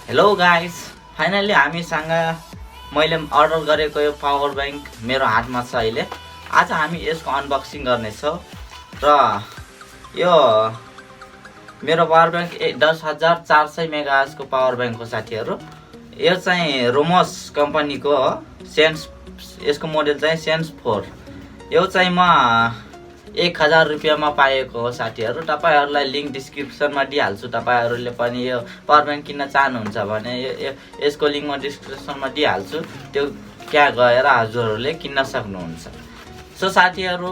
Hello guys, finally हामीसँग मैले order गरेको यो पावर ब्याङ्क मेरो हातमा छ अहिले। आज हामी यसको अनबक्सिङ गर्नेछौँ र यो मेरो पावर ब्याङ्क 10,400 मेगाहर्जको पावर ब्याङ्क हो साथीहरू। यो चाहिँ रोमोस कम्पनीको हो। यसको मोडल चाहिँ सेन्स 4। यो चाहिँ म 1000 रुपियाँमा पाएको हो साथीहरू। तपाईहरुलाई लिंक डिस्क्रिप्सनमा दिइहाल्छु। तपाईहरुले पनि यो पावर ब्याङ्क किन्न चाहनुहुन्छ भने यसको लिंक म डिस्क्रिप्सनमा दिइहाल्छु। त्यो त्यहाँ गएर हजुरहरूले किन्न सक्नुहुन्छ। सो साथीहरू,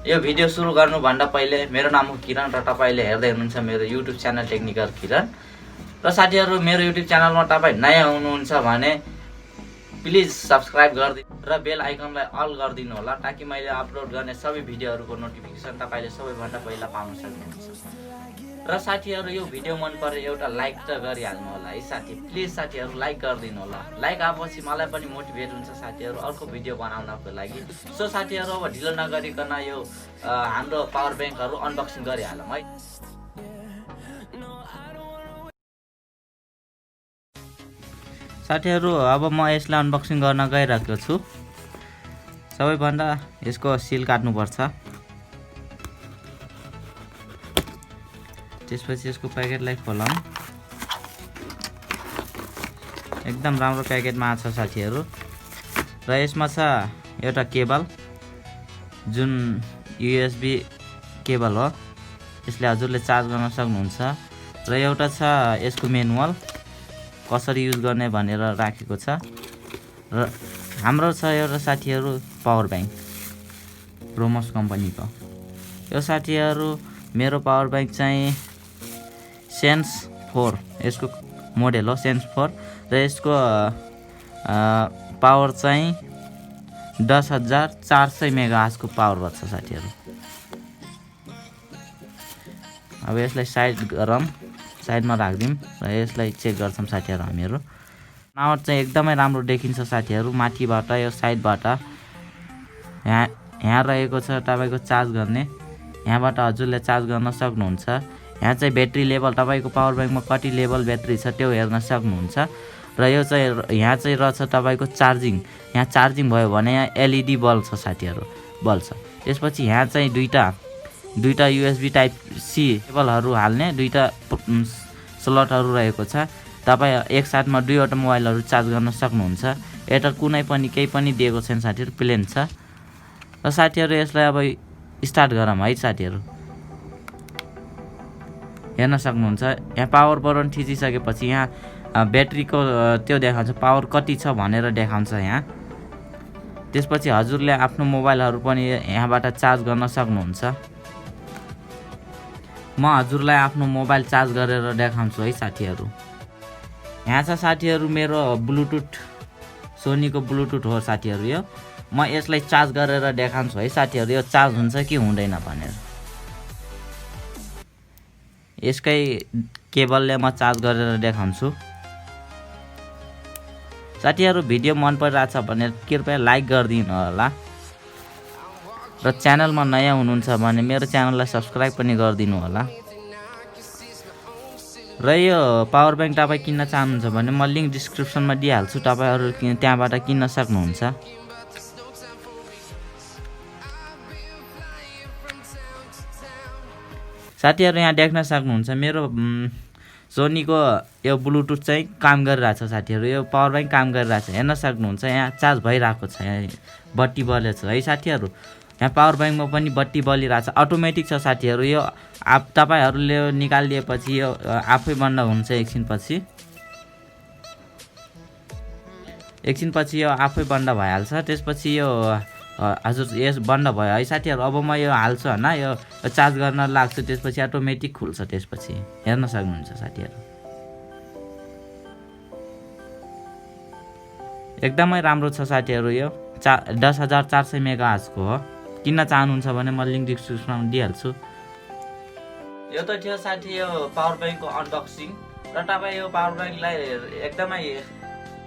यो भिडियो सुरु गर्नुभन्दा पहिले मेरो नाम हो किरण र तपाईले हेर्दै हुनुहुन्छ मेरो युट्युब च्यानल टेक्निकल किरण। र साथीहरू, मेरो युट्युब च्यानलमा तपाई नयाँ हुनुहुन्छ भने प्लिज सब्स्क्राइब गरिदिनु र बेल आइकनलाई अल गरिदिनु होला, ताकि मैले अपलोड गर्ने सबै भिडियोहरुको नोटिफिकेसन तपाईले सबैभन्दा पहिला पाउन सक्नुहुन्छ। र साथीहरू, यो भिडियो मन परे एउटा लाइक त गरिहाल्नु होला है साथी। प्लिज साथीहरू लाइक गरिदिनु होला। लाइक आएपछि मलाई पनि मोटिभेट हुन्छ साथीहरू अर्को भिडियो बनाउनको लागि। सो साथीहरू, अब ढिलो नगरिकन यो हाम्रो पावर ब्याङ्कहरु अनबक्सिङ गरिहालौँ है। साथीहरू, अब म यसलाई अनबक्सिङ गर्न गइरहेको छु। सबैभन्दा यसको सिल काट्नुपर्छ। त्यसपछि यसको प्याकेटलाई खोलौँ। एकदम राम्रो प्याकेटमा छ साथीहरू। र यसमा छ एउटा केबल, जुन युएसबी केबल हो। यसले हजुरले चार्ज गर्न सक्नुहुन्छ। र एउटा छ यसको म्यानुअल, कसरी युज गर्ने भनेर राखेको छ। र हाम्रो छ एउटा साथीहरू पावर ब्याङ्क रोमोस कम्पनीको। यो साथीहरू मेरो पावर ब्याङ्क चाहिँ सेन्स 4 यसको मोडल हो, सेन्स 4। र यसको पावर चाहिँ 10,400 मेगाहर्जको पावर बच्छ साथीहरू। अब यसलाई साइड गरौँ, साइडमा राखिदिउँ र यसलाई चेक गर्छौँ साथीहरू। हामीहरू बनावट चाहिँ एकदमै राम्रो देखिन्छ साथीहरू। माथिबाट यो साइडबाट यहाँ रहेको छ तपाईको चार्ज गर्ने। यहाँबाट हजुरले चार्ज गर्न सक्नुहुन्छ। यहाँ चाहिँ ब्याट्री लेभल तपाईको पावर ब्याङ्कमा कति लेभल ब्याट्री छ त्यो हेर्न सक्नुहुन्छ। र यो चाहिँ यहाँ चाहिँ रहेछ तपाईको चार्जिङ। यहाँ चार्जिङ भयो भने यहाँ एलइडी बल्ब छ साथीहरू, बल्ब छ। त्यसपछि यहाँ चाहिँ दुईटा युएसबी टाइप सी केबलहरू हाल्ने दुईटा स्लटहरू रहेको छ। तपाई एकसाथमा दुईवटा मोबाइलहरू चार्ज गर्न सक्नुहुन्छ। यता कुनै पनि केही पनि दिएको छैन साथीहरू, प्लेन छ। र साथीहरू, यसलाई अब स्टार्ट गरौँ है साथीहरू। हेर्न सक्नुहुन्छ यहाँ पावर बटन थिचिसकेपछि यहाँ ब्याट्रीको त्यो देखाउँछ, पावर कति छ भनेर देखाउँछ यहाँ। त्यसपछि हजुरले आफ्नो मोबाइलहरू पनि यहाँबाट चार्ज गर्न सक्नुहुन्छ। म हजुरलाई आफ्नो मोबाइल चार्ज गरेर देखाउँछु है साथीहरू। यहाँ छ साथीहरू मेरो ब्लुटुथ, सोनीको ब्लुटुथ हो साथीहरू यो। म यसलाई चार्ज गरेर देखाउँछु है साथीहरू, यो चार्ज हुन्छ कि हुँदैन भनेर। यसकै केबलले म चार्ज गरेर देखाउँछु। साथीहरू, भिडियो मन परिरहेछ भने कृपया लाइक गरिदिनु होला। र च्यानलमा नयाँ हुनुहुन्छ भने मेरो च्यानललाई सब्स्क्राइब पनि गरिदिनु होला। र यो पावर ब्याङ्क तपाईँ किन्न चाहनुहुन्छ भने म लिङ्क डिस्क्रिप्सनमा दिइहाल्छु। तपाईहरु त्यहाँबाट किन्न सक्नुहुन्छ। साथीहरू, यहाँ देख्न सक्नुहुन्छ मेरो सोनीको यो ब्लुटुथ चाहिँ काम गरिरहेछ साथीहरू। यो पावर ब्याङ्क काम गरिरहेछ, हेर्न सक्नुहुन्छ। यहाँ चार्ज भइरहेको छ, यहाँ बत्ती बलेछ है साथीहरू। यहाँ पावर ब्याङ्कमा पनि बत्ती बलिरहेछ, अटोमेटिक छ साथीहरू। यो तपाईहरूले निकालिदिएपछि यो आफै बन्द हुन्छ। एकछिनपछि यो आफै बन्द भइहाल्छ। त्यसपछि यो हजुर यस बन्द भयो है साथीहरू। अब म यो हाल्छु हैन, यो चार्ज गर्न लाग्छु, त्यसपछि अटोमेटिक खुल्छ। त्यसपछि हेर्न सक्नुहुन्छ साथीहरू, एकदमै राम्रो छ साथीहरू। यो 10,400 मेगाहर्जको हो। किन्न चाहनुहुन्छ भने म लिङ्क डिस्क्रिप्सनमा दिइहाल्छु। यो त थियो साथी यो पावर ब्याङ्कको अनबक्सिङ। र तपाईँ यो पावर ब्याङ्कलाई एकदमै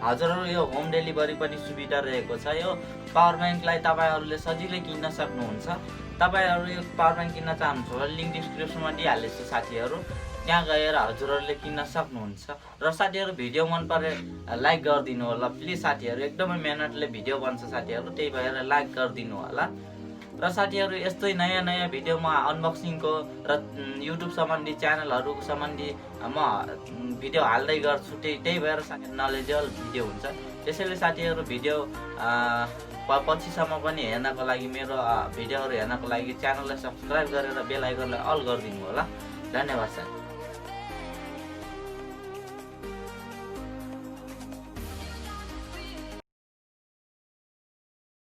हजुरहरू यो होम डेलिभरी पनि सुविधा रहेको छ। यो पावर ब्याङ्कलाई तपाईहरूले सजिलै किन्न सक्नुहुन्छ। तपाईहरू यो पावर ब्याङ्क किन्न चाहनुहुन्छ भने लिङ्क डिस्क्रिप्सनमा दिइहालेछु साथीहरू। त्यहाँ गएर हजुरहरूले किन्न सक्नुहुन्छ। र साथीहरू भिडियो मन परे लाइक गरिदिनु होला प्लिज साथीहरू, एकदमै मेहनतले भिडियो बन्छ साथीहरू, त्यही भएर लाइक गरिदिनु होला। र साथीहरू यस्तै नयाँ नयाँ भिडियोमा अनबक्सिङको र युट्युब सम्बन्धी च्यानलहरू सम्बन्धी म भिडियो हाल्दै गर्छु, त्यही भएर साथीहरू नलेजेबल भिडियो हुन्छ। त्यसैले साथीहरू भिडियो पछिसम्म पनि हेर्नको लागि, मेरो भिडियोहरू हेर्नको लागि च्यानललाई सब्सक्राइब गरेर बेल आइकनलाई अल गरिदिनु होला। धन्यवाद साथी।